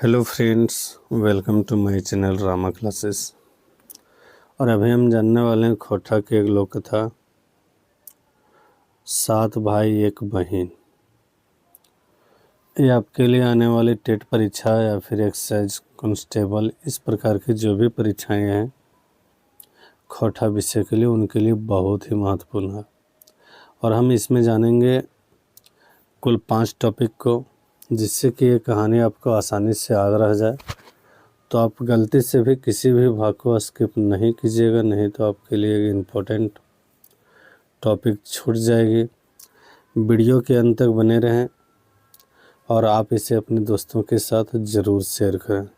Hello friends, welcome to my channel Rama classes. और अभी हम जानने वाले हैं खोटा की एक लोक कथा, 7 भाई एक बहन। ये आपके लिए आने वाली टेट परीक्षा या फिर एक्साइज कांस्टेबल, इस प्रकार की जो भी परीक्षाएं हैं खोटा विषय के लिए, उनके लिए बहुत ही महत्वपूर्ण है। और हम इसमें जानेंगे कुल 5 टॉपिक को, जिससे कि ये कहानी आपको आसानी से याद रह जाए। तो आप गलती से भी किसी भी भाग को स्किप नहीं कीजिएगा, नहीं तो आपके लिए इम्पोर्टेंट टॉपिक छूट जाएगी। वीडियो के अंत तक बने रहें और आप इसे अपने दोस्तों के साथ ज़रूर शेयर करें।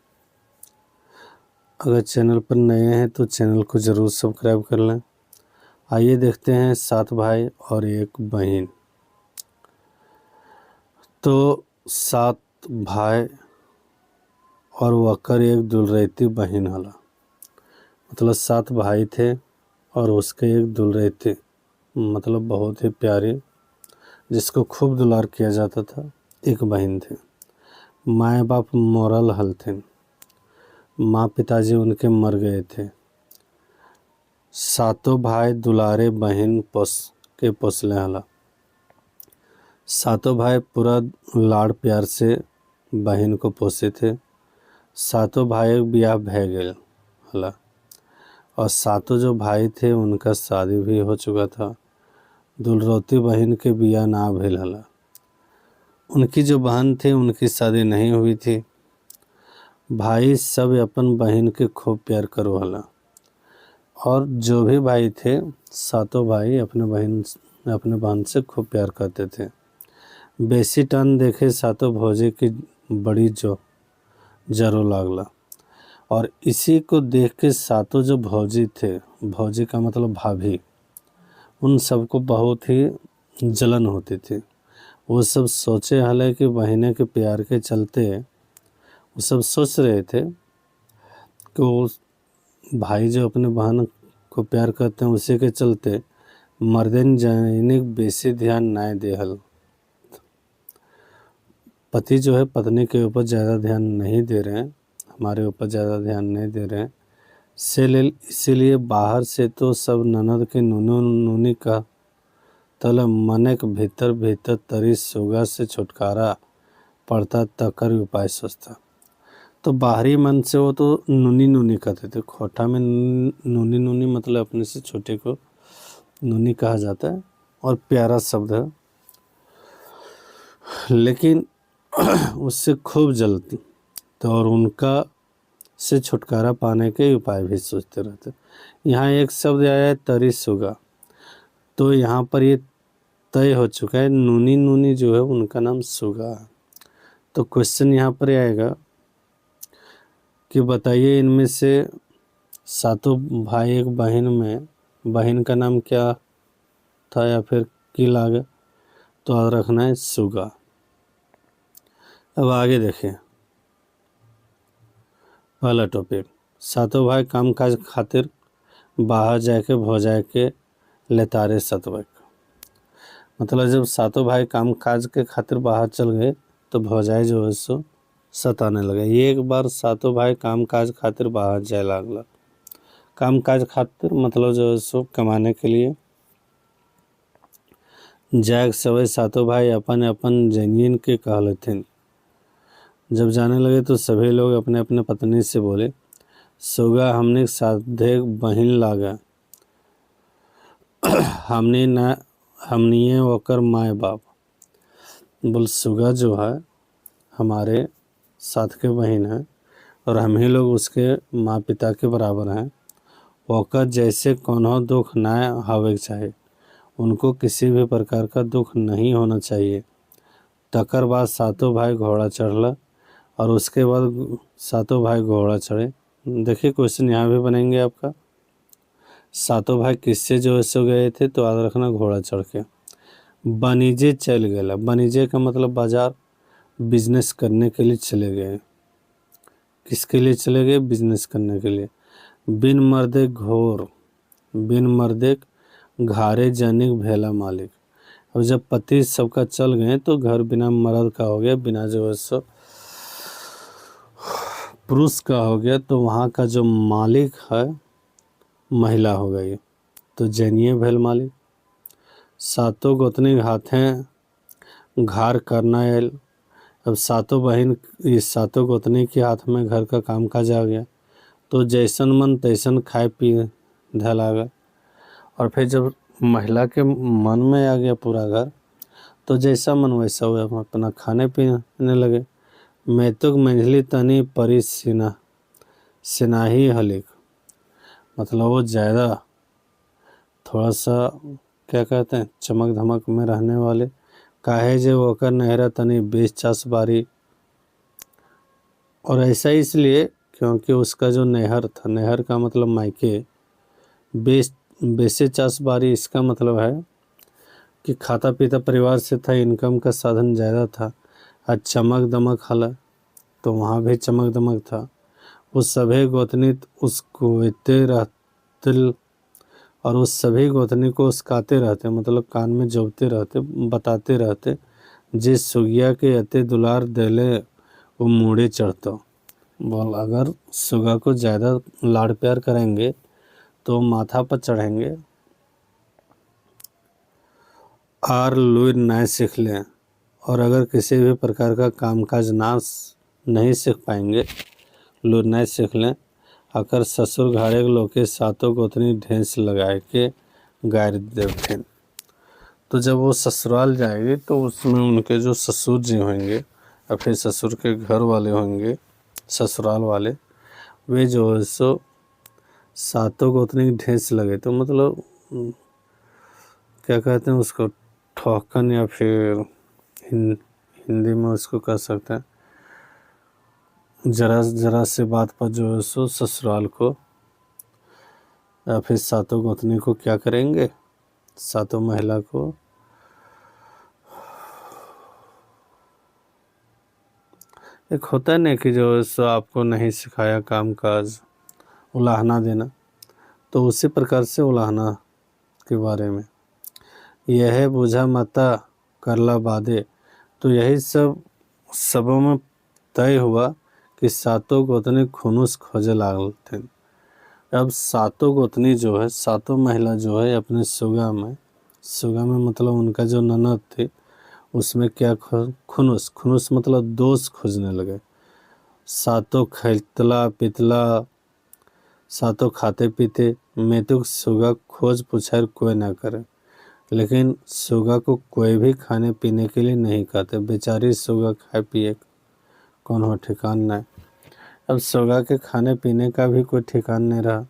अगर चैनल पर नए हैं तो चैनल को ज़रूर सब्सक्राइब कर लें। आइए देखते हैं 7 भाई और एक बहन। तो 7 भाई और वकर एक दुलरती बहन हला। मतलब 7 भाई थे और उसके एक दुलरती, मतलब बहुत ही प्यारी, जिसको खूब दुलार किया जाता था, एक बहन थी। माए बाप मरल हलथिन, माँ पिताजी उनके मर गए थे। सातों भाई दुलारे बहन पोसले हला। सातों भाई पूरा लाड़ प्यार से बहन को पोसे थे। सातों भाई ब्याह भै गए हला और सातों जो भाई थे उनका शादी भी हो चुका था। दुलरौती बहन के बिया ना भेल हला। उनकी जो बहन थी उनकी शादी नहीं हुई थी। भाई सब अपन बहन के खूब प्यार करो हला। और जो भी भाई थे, सातों भाई अपने बहन से खूब प्यार करते थे। बेसी टन देखे सातों भौजी की बड़ी जो जरो लागला। और इसी को देख के सातों जो भौजी थे, भौजी का मतलब भाभी, उन सबको बहुत ही जलन होती थी। वो सब सोचे हले कि बहने के प्यार के चलते वो सब सोच रहे थे कि वो भाई जो अपने बहन को प्यार करते हैं उसी के चलते मर्दन जैनिक बेसी ध्यान ना देहल। पति जो है पत्नी के ऊपर ज़्यादा ध्यान नहीं दे रहे हैं, हमारे ऊपर ज़्यादा ध्यान नहीं दे रहे हैं। इसीलिए बाहर से तो सब ननद के नूनी का तल मनक भीतर भीतर तरी सुगा से छुटकारा पड़ता तकर उपाय सोचता। तो बाहरी मन से वो तो नूनी नूनी कहते थे। खोटा में नूनी नूनी मतलब अपने से छोटे को नूनी कहा जाता है और प्यारा शब्द है, लेकिन उससे खूब जलती। तो और उनका से छुटकारा पाने के उपाय भी सोचते रहते। यहाँ एक शब्द आया है तरी सुगा, तो यहाँ पर ये तय हो चुका है नूनी नूनी जो है उनका नाम सुगा है। तो क्वेश्चन यहाँ पर आएगा कि बताइए इनमें से सातों भाई एक बहन में बहन का नाम क्या था या फिर की लागे? तो याद रखना है सुगा। अब आगे देखें पहला टॉपिक, सातों भाई काम काज खातिर बाहर जाके भौजाई के लेतारे सतवक। मतलब जब सातों भाई काम काज के खातिर बाहर चल गए तो भौजाई जो है सो सताने लगे। ये एक बार सातों भाई काम काज खातिर बाहर जाए लागला। काम काज खातिर मतलब जो है सो कमाने के लिए जाए सवै सातों भाई अपन अपन जनियन के कहलथिन। जब जाने लगे तो सभी लोग अपने अपने पत्नी से बोले, सुगा हमने साधे बहिन लागा, हमने वकर माए बाप। बोल सुगा जो है हमारे साथ के बहन है और हम ही लोग उसके माँ पिता के बराबर हैं। वकर जैसे कोनो दुख ना होवे चाहे, उनको किसी भी प्रकार का दुख नहीं होना चाहिए। तकर बाद सातों भाई घोड़ा चढ़ला और उसके बाद सातों भाई घोड़ा चढ़े। देखिए क्वेश्चन यहाँ भी बनेंगे आपका। सातों भाई किससे जो है सो गए थे? तो याद रखना घोड़ा चढ़ के। वाणिज्य चल गया। वाणिज्य का मतलब बाजार, बिजनेस करने के लिए चले गए। किसके लिए चले गए? बिजनेस करने के लिए। बिन मर्दे घोर, बिन मर्दे घारे जनिक भेला मालिक। अब जब पति सबका चल गए तो घर बिना मर्द का हो गया, बिना जो है सो पुरुष का हो गया तो वहाँ का जो मालिक है महिला हो गई, तो जनिए भेल मालिक। सातों गोतनी हाथें घार करना आयल। अब सातों बहन इस सातों गोतनी के हाथ में घर का काम काज आ गया, तो जैसन मन तैसन खाए पिए धैलागा। और फिर जब महिला के मन में आ गया पूरा घर, तो जैसा मन वैसा वो अपना खाने पीने लगे। मैतुक मंझली तनी परी सिनाही हलिक, मतलब वो ज़्यादा थोड़ा सा क्या कहते हैं चमक धमक में रहने वाले, काहे जे वोकर नहरा तनी 20-40 बारी। और ऐसा इसलिए क्योंकि उसका जो नहर था, नहर का मतलब मायके, 20-40 बारी इसका मतलब है कि खाता पीता परिवार से था, इनकम का साधन ज़्यादा था। आज चमक दमक हला, तो वहाँ भी चमक दमक था। उस सभी गोतनी उसको इतने रहते, और उस सभी गोतनी को उसकाते रहते, मतलब कान में जोबते रहते, बताते रहते, जिस सुगिया के अते दुलार देले वो मूड़े चढ़तो। बोल अगर सुगा को ज़्यादा लाड़ प्यार करेंगे तो माथा पर चढ़ेंगे और लुई नए सीख लें। और अगर किसी भी प्रकार का कामकाज नहीं सीख पाएंगे, लुई नए सीख लें। अगर ससुर घाड़े लोके सातों गोतनी ढेंस लगाए के गायर देवथे। तो जब वो ससुराल जाएगी तो उसमें उनके जो ससुर जी होंगे या फिर ससुर के घर वाले होंगे, ससुराल वाले, वे जो है सो सातों गोतनी ढेंस लगे, तो मतलब क्या कहते हैं उसको, ठोकन, या फिर हिंदी में उसको कह सकते हैं जरा से बात पर जो है सो ससुराल को या फिर सातों गोतनी को क्या करेंगे, सातों महिला को एक होता है ना कि जो है सो आपको नहीं सिखाया काम काज, उलाहना देना, तो उसी प्रकार से उलाहना के बारे में यह बुझा मता करला बादे। तो यही सबों में तय हुआ कि सातों गोतनी खुनुस खोजे लागल थे। अब सातों गोतनी जो है, सातों महिला जो है अपने सुगा में मतलब उनका जो ननद थी उसमें क्या खुनुस मतलब दोष खोजने लगे। सातों खैतला पितला, सातों खाते पीते, मैतुक सुगा खोज पुछार कोई ना करे। लेकिन सुगा को कोई भी खाने पीने के लिए नहीं कहते, बेचारी सुगा खाए पिए कौन हो ठिकान नहीं। अब सुगा के खाने पीने का भी कोई ठिकान नहीं रहा।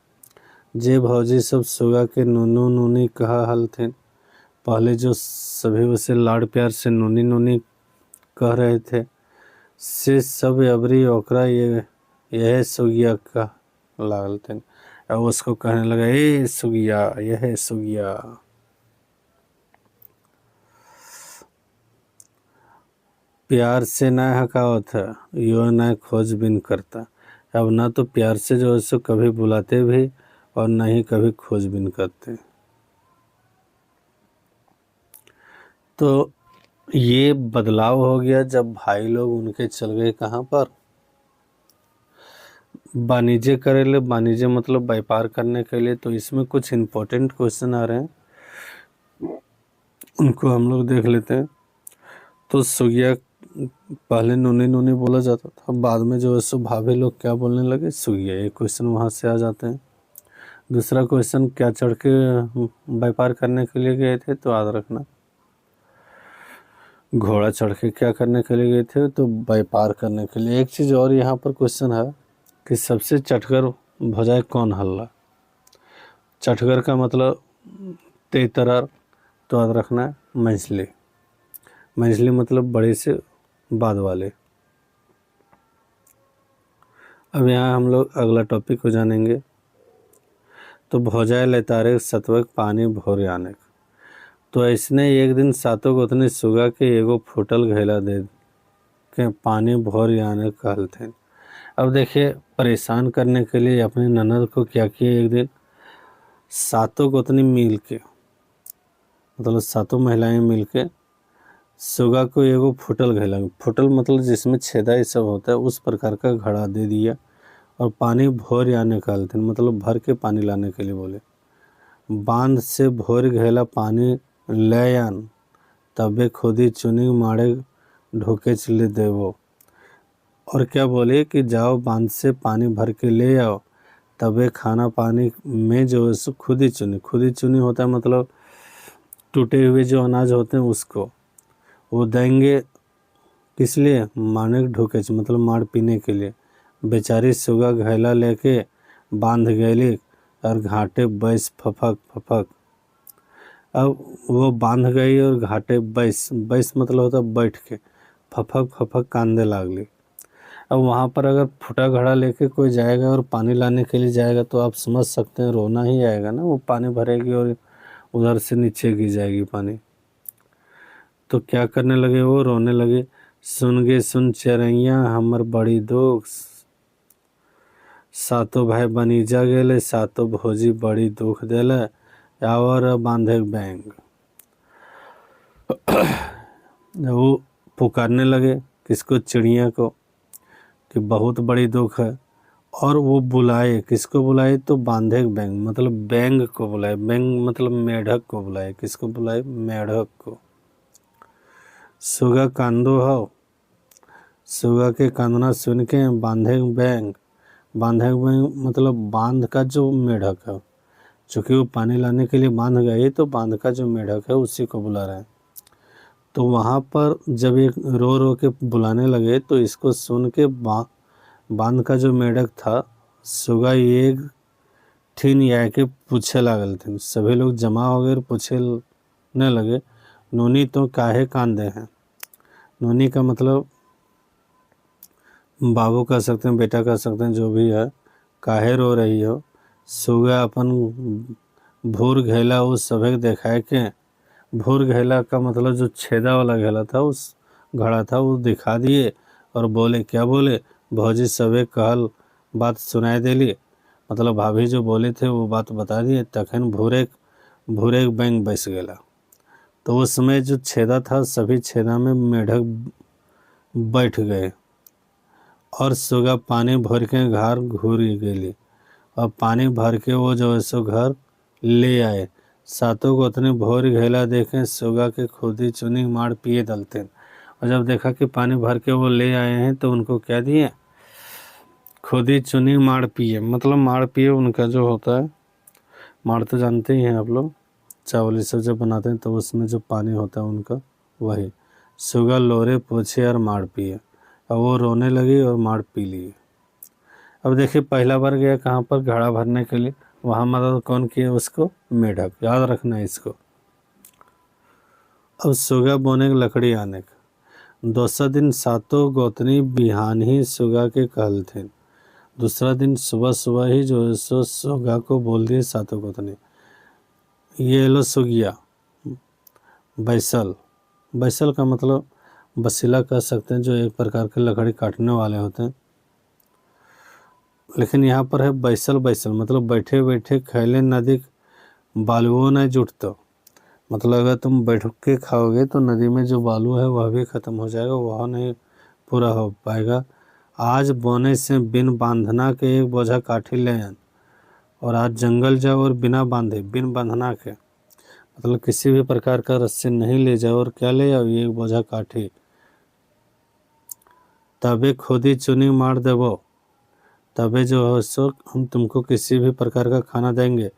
जे भौजी सब सुगा के नूनू नूनी कहा हल थे, पहले जो सभी उसे लाड़ प्यार से नूनी नूनी कह रहे थे, से सब अबरी ओकरा यह सुगिया का लागल थे। अब उसको कहने लगा ए सुगिया, यह सुगिया। प्यार से ना हकावत है, यो ना खोजबीन करता। अब ना तो प्यार से जो है सो कभी बुलाते भी और ना ही कभी खोजबीन करते। तो ये बदलाव हो गया जब भाई लोग उनके चल गए कहाँ पर, वाणिज्य करे ले। वाणिज्य मतलब व्यापार करने के लिए। तो इसमें कुछ इम्पोर्टेंट क्वेश्चन आ रहे हैं, उनको हम लोग देख लेते हैं। तो सुगिया पहले नूनी नूनी बोला जाता था, बाद में जो है सो भाभी लोग क्या बोलने लगे, सुगिया। ये क्वेश्चन वहाँ से आ जाते हैं। दूसरा क्वेश्चन, क्या चढ़ के व्यापार करने के लिए गए थे, तो याद रखना घोड़ा चढ़ के क्या करने के लिए गए थे, तो व्यापार करने के लिए। एक चीज़ और यहाँ पर क्वेश्चन है कि सबसे चटकर भौजाई कौन हल्ला। चटकर का मतलब तेतरार, तो याद रखना है मंझली। मंझली मतलब बड़े से बाद वाले। अब यहाँ हम लोग अगला टॉपिक को जानेंगे। तो भौजाई लेतारे सतवक पानी भोर आने। तो ऐसने एक दिन सातों गोतनी सुगा के एगो फूटल घैला दे के पानी भोर आने कहल थे। अब देखिए, परेशान करने के लिए अपनी ननद को क्या किए, एक दिन सातों गोतनी मिल के, मतलब सातों महिलाएं मिल के सुगा को एगो फुटल घैला, फुटल मतलब जिसमें छेदा ये सब होता है, उस प्रकार का घड़ा दे दिया और पानी भोर या निकालते, मतलब भर के पानी लाने के लिए बोले। बांध से भोर घैला पानी ले आन, तबे खुदी चुनी मारे ढोके चले देवो। और क्या बोले कि जाओ बांध से पानी भर के ले आओ, तबे खाना पानी में जो है सो खुदी चुनी होता है, मतलब टूटे हुए जो अनाज होते हैं उसको वो देंगे। किस लिए? माने ढोके मतलब मार पीने के लिए। बेचारी सुगा घैला लेके बांध गई और घाटे बैस फफक फफक। अब वो बांध गई और घाटे बैस मतलब होता बैठ के, फफक फफक कांदे लागली। अब वहाँ पर अगर फूटा घड़ा लेके कोई जाएगा और पानी लाने के लिए जाएगा तो आप समझ सकते हैं रोना ही आएगा ना, वो पानी भरेगी और उधर से नीचे गिर जाएगी पानी। तो क्या करने लगे, वो रोने लगे। सुन गे सुन चरैया हमर बड़ी दुख, सातो भाई बनीजा गेले, सातो भौजी बड़ी दुख देले, और बांधे बैंग। वो पुकारने लगे किसको? चिड़िया को, कि बहुत बड़ी दुख है। और वो बुलाए, किसको बुलाए? तो बांधे बैंग मतलब बैंग को बुलाए, बैंग मतलब मेढक को बुलाए। किसको बुलाए? मेढक को। सुगा कांदो हो, सुगा के कांदना सुन के बांधे बैंग मतलब बांध का जो मेढक है, चूँकि वो पानी लाने के लिए बांध गए तो बांध का जो मेढक है उसी को बुला रहे हैं। तो वहाँ पर जब एक रो रो के बुलाने लगे तो इसको सुन के बांध का जो मेढक था, सुगा एक ठीन या के पूछे लागल थे। सभी लोग जमा हो गए, पूछने लगे नूनी तो काहे कांदे हैं। नूनी का मतलब बाबू कह सकते हैं, बेटा कह सकते हैं, जो भी है। काहे रो रही हो? सुगा अपन भूर घैला उस सभे देखाए के, भूर घैला का मतलब जो छेदा वाला घैला था, उस घड़ा था, वो दिखा दिए और बोले, क्या बोले? भौजी सभे कहल बात सुनाई देली, मतलब भाभी जो बोले थे वो बात बता दिए। तखन भूरे बैंग बैस गेला। तो उस समय जो छेदा था, सभी छेदा में मेढक बैठ गए और सुगा पानी भर के घर घूर गेली और पानी भर के वो जो है सो घर ले आए। सातों को उतने भोर घैला देखे, सुगा के खुदी चुनी मार पिए दलते। और जब देखा कि पानी भर के वो ले आए हैं तो उनको क्या दिए? खुदी चुनी मार पिए, मतलब मार पिए उनका जो होता है, मार तो जानते ही हैं आप लोग, चावल ये सब जब बनाते हैं तो उसमें जो पानी होता है उनका, वही। सुगा लोरे पूछे और मार पिए, और वो रोने लगी और मार पी ली। अब देखिए पहला बार गया कहाँ पर? घड़ा भरने के लिए। वहाँ मदद कौन किया उसको? मेढक। याद रखना है इसको। अब सुगा बोने की लकड़ी आने का। दूसरा दिन सातों गोतनी बिहान ही सुगा के कहल थे। दूसरा दिन सुबह सुबह ही जो है सो सुगा को बोल दिए सातों गोतनी, ये लो सुगिया। बैसल का मतलब बसीला कह सकते हैं, जो एक प्रकार के लकड़ी काटने वाले होते हैं। लेकिन यहाँ पर है बैसल मतलब बैठे बैठे खैले नदी बालुओं न जुटतो, मतलब अगर तुम बैठ के खाओगे तो नदी में जो बालू है वह भी ख़त्म हो जाएगा, वह नहीं पूरा हो पाएगा। आज बोने से बिन बांधना के एक बोझा काठी ले आन, और आज जंगल जाओ और बिना बांधे, बिन बांधना के मतलब किसी भी प्रकार का रस्सी नहीं ले जाओ, और क्या ले जाओ? एक बोझा काठी। तबे खुदी चुनी मार देवो, तबे जो है सो हम तुमको किसी भी प्रकार का खाना देंगे।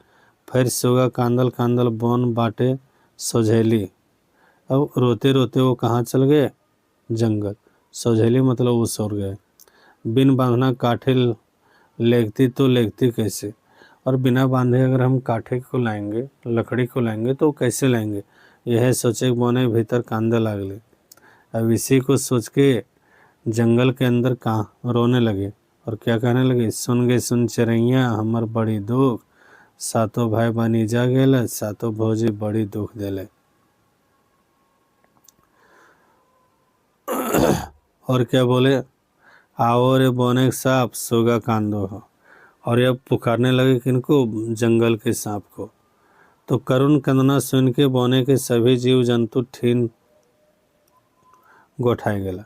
फिर सुगा कांदल बोन बाटे सोझेली। अब रोते रोते वो कहाँ चल गए? जंगल। सोझेली मतलब वो सो गए। बिन बांधना काठे लेगती तो लेगती कैसे? और बिना बांधे अगर हम काठे को लाएंगे, लकड़ी को लाएंगे तो कैसे लाएंगे? यह सोचे बोने भीतर कांदे लागले। अब इसी को सोच के जंगल के अंदर कहाँ रोने लगे और क्या कहने लगे? सुन गे सुन चरैया हमर बड़ी दुख, सातों भाई बनी जा गेले, सातों भौजी बड़ी दुख देले। और क्या बोले? आओ रे बोने सांप सुगा कांदो हो। और यह पुकारने लगे किनको? जंगल के सांप को। तो करुण कंदना सुन के बोने के सभी जीव जंतु ठीन गोठाए गेला।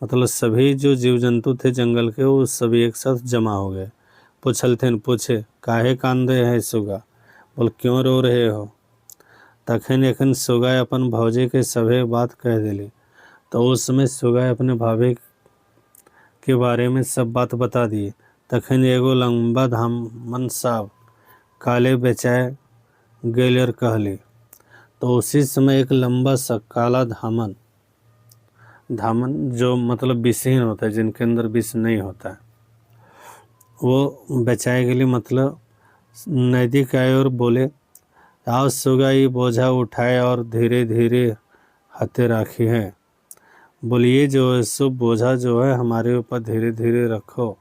मतलब सभी जो जीव जंतु थे जंगल के वो सभी एक साथ जमा हो गए। पूछे काहे कांदे है सुगा, बोल क्यों रो रहे हो। तखन एखन सुगा अपन भौजी के सभे बात कह दिली। तो उस समय सुगा अपने भाभी के बारे में सब बात बता दिए। तखन एगो लंबा धामन साहब काले बेचाए गेल और कहली। तो उसी समय एक लंबा सा काला धामन जो मतलब विषहीन होता है, जिनके अंदर विष नहीं होता है, वो बचाए के लिए मतलब नजदीक आए और बोले, आओ सुगा ये बोझा उठाए और धीरे धीरे हाथे राखी है। बोलिए जो है सो बोझा जो है हमारे ऊपर धीरे धीरे रखो।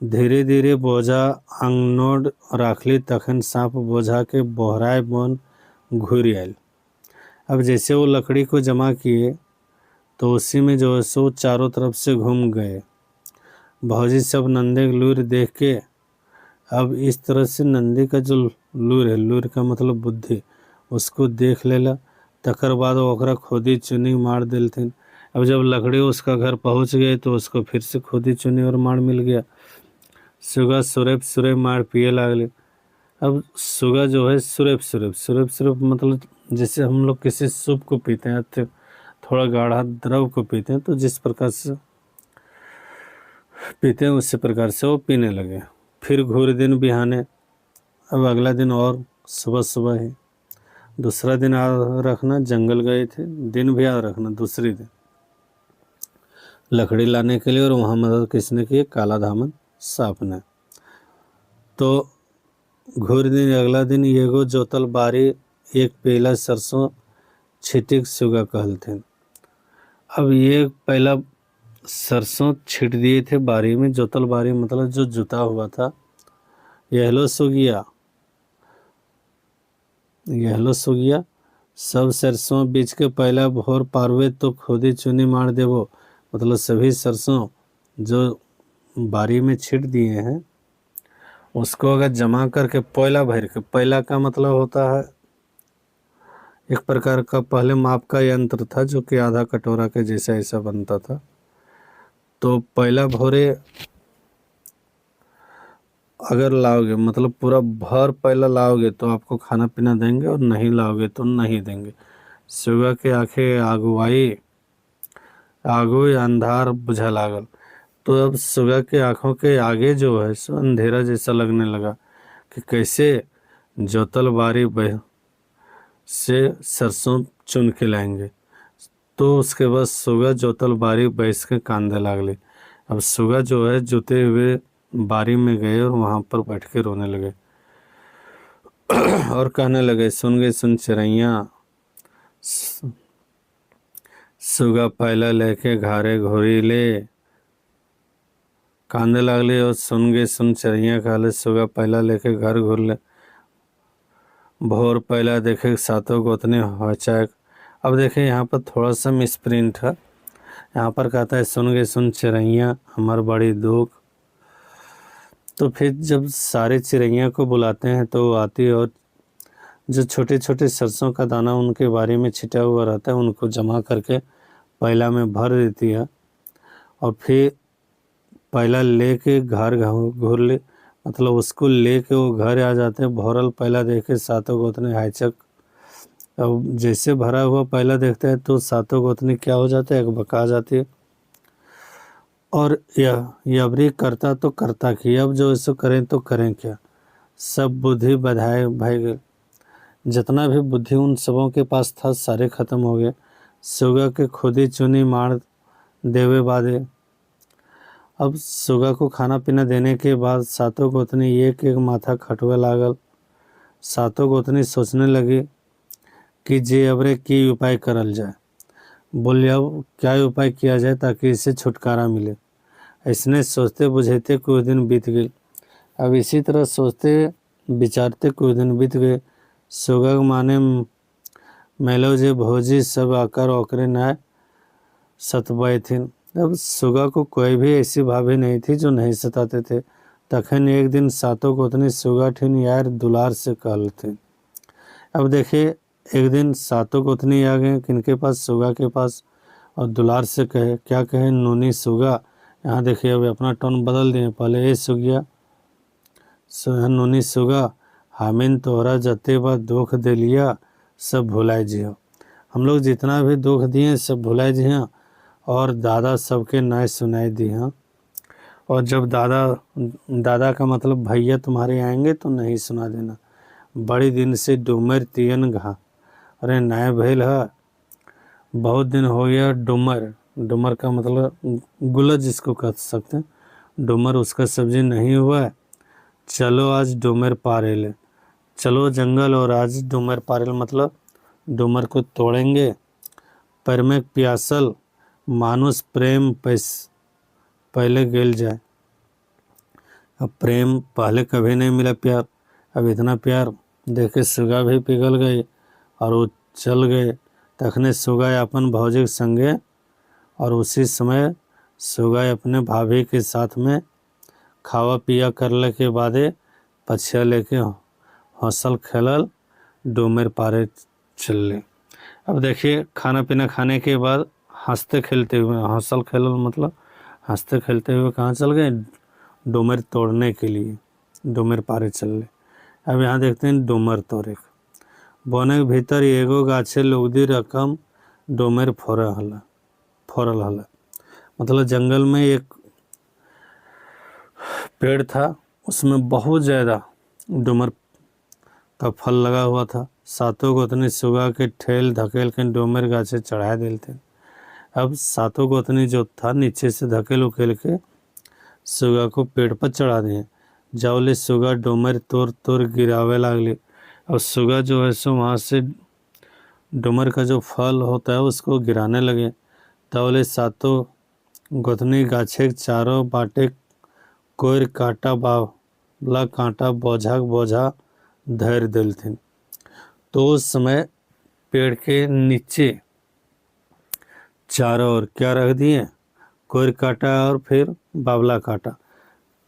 धीरे धीरे बोझा आंगनोड राखली। तखन सांप बोझा के बोहराए बन घूर आयल। अब जैसे वो लकड़ी को जमा किए तो उसी में जो है सो चारों तरफ से घूम गए। भौजी सब नंदे के लूर देख के, अब इस तरह से नंदी का जो लूर है, लूर का मतलब बुद्धि, उसको देख लेला। तकर बाद वो ओकरा खोदी चुनी मार देलथिन। अब जब लकड़ी उसका घर पहुंच गए तो उसको फिर से खोदी चुनी और मार मिल गया। सुगा सुरेप मार पिए लागले। अब सुगा जो है सुरेप मतलब जैसे हम लोग किसी सूप को पीते हैं, तो थोड़ा गाढ़ा द्रव को पीते हैं, तो जिस प्रकार से पीते हैं उसी प्रकार से वो पीने लगे। फिर घूर दिन बिहाने। अब अगला दिन और सुबह ही दूसरा दिन याद रखना, जंगल गए थे, दिन भी याद रखना दूसरी दिन लकड़ी लाने के लिए। और वहाँ मदद किसने की? काला धामन सांप ने। तो घूर दिन अगला दिन एगो जोतल बारी एक पेला सरसों छिटिक सुगा कहलथिन। अब ये पहला सरसों छिट दिए थे बारी में। जोतल बारी मतलब जो जुता हुआ था। यहलो सुगिया सब सरसों बीच के पहला भोर पारवे तो खोदी चुनी मार देवो। मतलब सभी सरसों जो बारी में छिट दिए हैं उसको अगर जमा करके पोयला भर के, पोयला का मतलब होता है एक प्रकार का पहले माप का यंत्र था जो कि आधा कटोरा के जैसा ऐसा बनता था। तो पहला भोरे अगर लाओगे मतलब पूरा भर पहला लाओगे तो आपको खाना पीना देंगे, और नहीं लाओगे तो नहीं देंगे। सुगा के आंखें आगो अंधार बुझा लागल। तो अब सुगा के आंखों के आगे जो है सो अंधेरा जैसा लगने लगा कि कैसे जोतल बारी से सरसों चुन के लाएंगे। तो उसके बाद सुगा जोतल बारी बैस के कांदे लागले। अब सुगा जो है जुते हुए बारी में गए और वहाँ पर बैठ के रोने लगे और कहने लगे, सुन चिड़ैया, सुगा पहला लेके घारे घोरी ले। कांदे लागले और सुन चिड़ैया कहले, सुगा पहला लेके घर घूर ले। भोर पहला देखे सातों गोतनी हचाक। अब देखें यहाँ पर थोड़ा सा मिसप्रिंट है। यहाँ पर कहता है सुन चिड़ैया हमार बड़ी दुख। तो फिर जब सारे चिड़ैया को बुलाते हैं तो वो आती है और जो छोटे छोटे सरसों का दाना उनके बारे में छिटा हुआ रहता है उनको जमा करके पहला में भर देती है। और फिर पहला लेके घर घूर ले, मतलब उसको लेके वो घर आ जाते हैं। भरल पहला देखे सातों गोतनी हाइचक। अब जैसे भरा हुआ पहला देखते हैं तो सातों गोतनी क्या हो जाते हैं, बका जाती है। और यबरी करता तो करता कि अब जो इसको करें तो करें क्या। सब बुद्धि बधाए भाई गए। जितना भी बुद्धि उन सबों के पास था सारे खत्म हो गए। सुगा के खुदी चुनी मार देवे बादे। अब सुगा को खाना पीना देने के बाद सातों गोतनी एक एक माथा खटवे लागल। सातों गोतनी सोचने लगी कि जे अबरे की उपाय करल जाए। बोले अब क्या उपाय किया जाए ताकि इससे छुटकारा मिले। ऐसने सोचते बुझाते कुछ दिन बीत गए। अब इसी तरह सोचते विचारते कुछ दिन बीत गए। सुगा माने मेलो जे भौजी सब आकर ओकरे नाय सतबाई थी। अब सुगा को कोई भी ऐसी भाभी नहीं थी जो नहीं सताते थे। तखन एक दिन सातों गोतनी सुगा ठिन यार दुलार से कहलते। अब देखिए एक दिन सातों गोतनी आ गए किनके पास, सुगा के पास। और दुलार से कहे, क्या कहे, नूनी सुगा। यहाँ देखिए अभी अपना टोन बदल दिए, पहले ए सुगिया नूनी सुगा, हामिन तोहरा जते बा दुख दिलिया सब भुलाए जियो। हम लोग जितना भी दुख दिए सब भुलाए जिया, और दादा सबके नए सुनाए दिया। और जब दादा का मतलब भैया तुम्हारे आएंगे तो नहीं सुना देना। बड़ी दिन से डूमर तियन घा, अरे नए भैल है, बहुत दिन हो गया। डूमर का मतलब गुलत जिसको कह सकते हैं, डूमर उसका सब्जी नहीं हुआ है। चलो आज डूमर पारे ले, चलो जंगल और आज डूमर पारे मतलब डूमर को तोड़ेंगे। पर में प्यासल मानुस प्रेम पहले गिल जाए। अब प्रेम पहले कभी नहीं मिला प्यार, अब इतना प्यार देखे सुगा भी पिघल गई और वो चल गए। तखने सुगा अपन भौजी के संगे, और उसी समय सुगा अपने भाभी के साथ में खावा पिया करले के बादे पछिया लेके हंसल खेलल डूमर पारे चलले। अब देखिए खाना पीना खाने के बाद हंसते खेलते हुए, हंसल खेलल मतलब हंसते खेलते हुए कहाँ चल गए, डूमर तोड़ने के लिए डूमर पारे चलले। अब यहाँ देखते हैं डूमर तोड़े। बोने के भीतर एगो गाछे लुगदी रकम डूमर फोरल हला। मतलब जंगल में एक पेड़ था, उसमें बहुत ज़्यादा डूमर का फल लगा हुआ था। सातों गोतनी सुगा के ठेल धकेल के डूमर गाछे चढ़ा देते। अब सातों गोतनी जो था नीचे से धकेल उकेल के सुगा को पेड़ पर चढ़ा दिए। जावले सुगा डूमर तोड़ गिरावे लागली। और सुगा जो है सो वहाँ से डूमर का जो फल होता है उसको गिराने लगे। तवले सातों गोतनी गाछे के चारों बाटे कोयर कांटा बावला कांटा बोझा धैर दिलथिन। तो उस समय पेड़ के नीचे चारों ओर क्या रख दिए, कोयर कांटा और फिर बावला कांटा।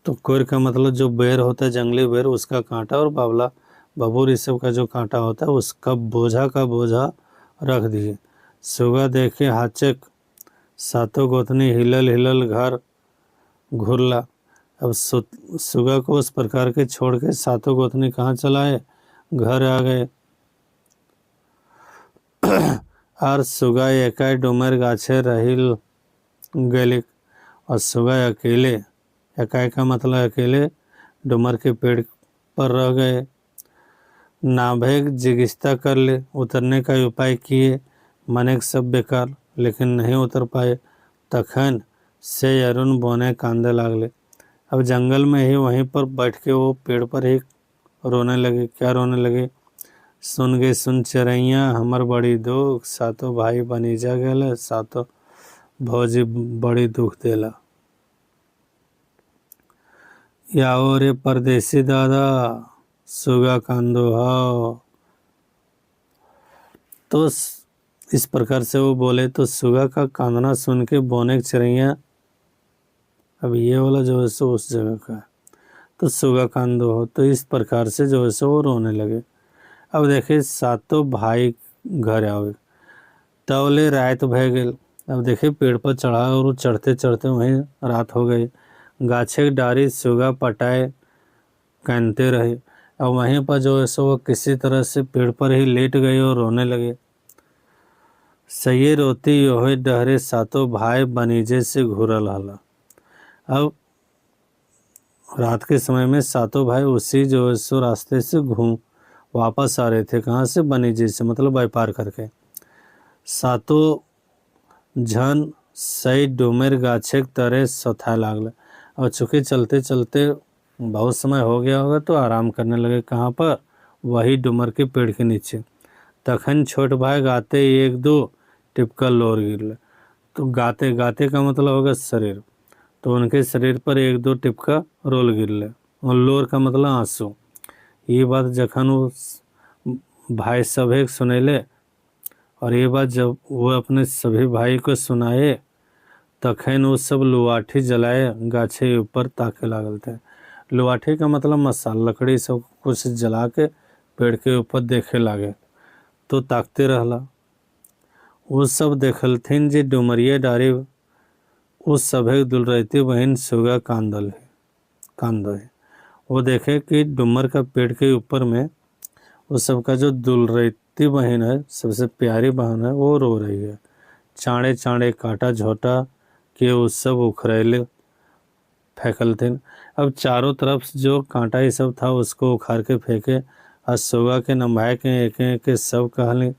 तो कोयर का मतलब जो बेर होता है जंगली बेर, उसका कांटा, और बावला बबूर इस सब का जो कांटा होता है उसका बोझा रख दिए। सुगा देखे हाचक सातों गोतनी हिलल घर घुरला। अब सुगा को उस प्रकार के छोड़ के सातों गोतनी कहाँ चलाए, घर आ गए। और सुगा एकाई डूमर गाछे रहिल गलिक, और सुगा अकेले, एकाई का मतलब अकेले डूमर के पेड़ पर रह गए। नाभेग जिगिस्ता कर ले, उतरने का उपाय किए, मने सब बेकार, लेकिन नहीं उतर पाए। तखन से अरुण बोने कांदे लागले। अब जंगल में ही वहीं पर बैठ के वो पेड़ पर ही रोने लगे। क्या रोने लगे, सुन चरैया हमर बड़ी दुख, सातों भाई बनीजा गेले, सातों भौजी बड़ी दुख देला। याओ रे परदेसी दादा सुगा कांदो हो। तो इस प्रकार से वो बोले तो सुगा का कांदना सुन के बोने चिड़ैया, अब ये वाला जो है सो उस जगह का है, तो सुगा कांदो हो। तो इस प्रकार से जो है सो वो रोने लगे। अब देखिए सातों भाई घर आवे, तवले रात भय गेल। अब देखिए पेड़ पर चढ़ा और चढ़ते चढ़ते वहीं रात हो गई। गाछे की डारी सुगा पटाए कानते रहे। अब वहीं पर जो है सो वो किसी तरह से पेड़ पर ही लेट गए और रोने लगे। सही रोती योहे डहरे सातों भाई बनीजे से घुरल हला। अब रात के समय में सातों भाई उसी जो है सो रास्ते से वापस आ रहे थे। कहाँ से, बनीजे से, मतलब व्यापार करके। सातों झन सही डूमर गाछे के तरह सोथा लागल। और चूँकि चलते चलते बहुत समय हो गया होगा तो आराम करने लगे। कहाँ पर, वही डूमर के पेड़ के नीचे। तखन छोट भाई गाते एक दो टिपका लोर गिरल। तो गाते गाते का मतलब होगा शरीर, तो उनके शरीर पर एक दो टिपका रोल गिरले। और लोर का मतलब आंसू। ये बात जखन वो भाई सभे सुनेले, और ये बात जब वो अपने सभी भाई को सुनाए, तखन वो सब लुआठी जलाए गाछे ऊपर ताके लागल थे। लुआठी का मतलब मसाला, लकड़ी सब कुछ जला के पेड़ के ऊपर देखे लागे, तो ताकते रहला। वो सब देखलथिन जे डुमरिया डारे उस सभे दुलरती बहन सुगा कांदो है। वो देखे कि डुमर का पेड़ के ऊपर में उस सबका जो दुलरती बहन है, सबसे प्यारी बहन है, वो रो रही है। चाँड़े चाँड़े काटा झोटा के उस सब उखड़ैले फेंकलथिन। अब चारों तरफ जो कांटा ये सब था उसको उखाड़ के फेंके और सुगा के नंभाए के एक सब कहली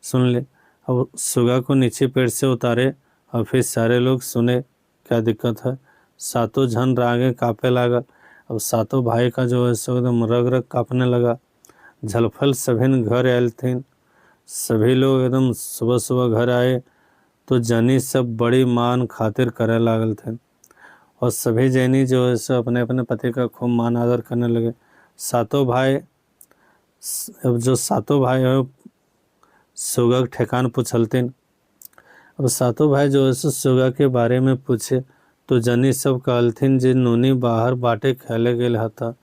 सुन ले। अब सुगा को नीचे पेड़ से उतारे और फिर सारे लोग सुने क्या दिक्कत है। सातों झन रागे कांपे लागल। अब सातों भाई का जो है सो एकदम रग रग कांपने लगा। झलफल सभिन घर आयल थे। सभी लोग एकदम सुबह सुबह घर आए तो जनी सब बड़ी मान खातिर करे लागल थे और सभी जैनी जो है सो अपने अपने पति का खूब मान आदर करने लगे। सातों भाई अब जो सातों भाई है सुगा के ठेकान पूछलथिन। अब सातों भाई जो है सो सुगा के बारे में पूछे तो जनी सब कहलथिन जे नूनी बाहर बाटे खेले गए हता।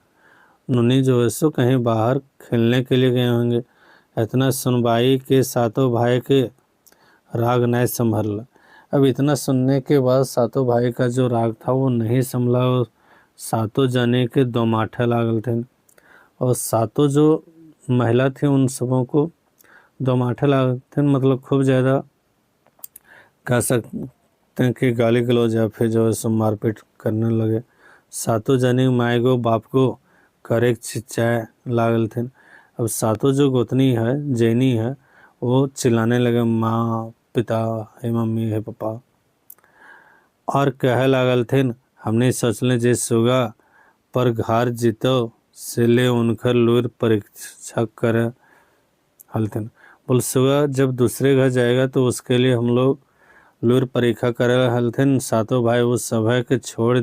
नूनी जो है सो कहीं बाहर खेलने के लिए गए होंगे। इतना सुनवाई के सातों भाई के राग नहीं संभल। अब इतना सुनने के बाद सातों भाई का जो राग था वो नहीं संभला और सातों जने के दो माठे लागल थे और सातों जो महिला थी उन सबों को दो माठे लागल थे, मतलब खूब ज़्यादा कह सकते हैं कि गाली गलौज या फिर जो है सो मारपीट करने लगे। सातों जने माए को बाप को करे चिच्चाए लागल थे। अब सातों जो गोतनी है जैनी है वो चिल्लाने लगे माँ पिता हे मम्मी हे पापा और कहे लागल थे हमने सोचले जे सुगा पर घर जीतो से ले उनकर लूर परीक्षा करे हलथिन। बोल सुगा जब दूसरे घर जाएगा तो उसके लिए हम लोग लूर परीक्षा करे हलथिन। सातों भाई उस सभा के छोड़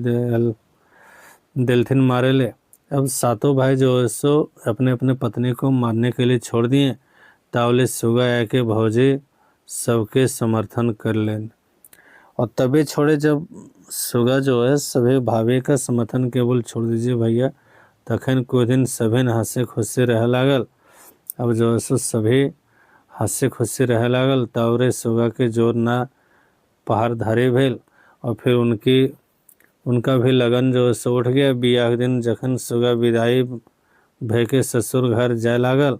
दिलथिन मारे ले। अब सातों भाई जो है सो अपने अपने पत्नी को मारने के लिए छोड़ दिए। तावले सुगा आके भौजी सबके समर्थन कर लें और तभी छोड़े। जब सुगा जो है सभी भाभी का समर्थन केवल छोड़ दीजिए भैया तखन कुछ दिन सभी हंसे खुशी रह लागल। अब जो है सो सभी हंसे खुशी रह लागल तावरे सुगा के जोर ना पहाड़धारी भेल और फिर उनका भी लगन जो है सो उठ गया। बियाह दिन जखन सुगा विदाई भे के ससुर घर जाए लागल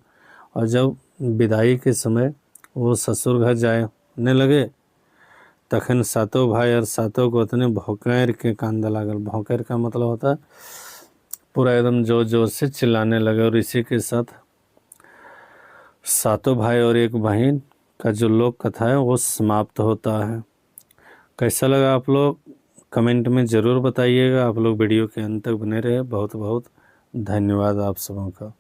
और जब विदाई के समय वो ससुर घर जाने लगे तखन सातों भाई और सातों गोतनी भौंकर के कांदे लागल। भौंकर का मतलब होता है पूरा एकदम जोर जोर से चिल्लाने लगे। और इसी के साथ सातों भाई और एक बहन का जो लोक कथा है वो समाप्त होता है। कैसा लगा आप लोग कमेंट में ज़रूर बताइएगा। आप लोग वीडियो के अंत तक बने रहे। बहुत बहुत धन्यवाद आप सबों का।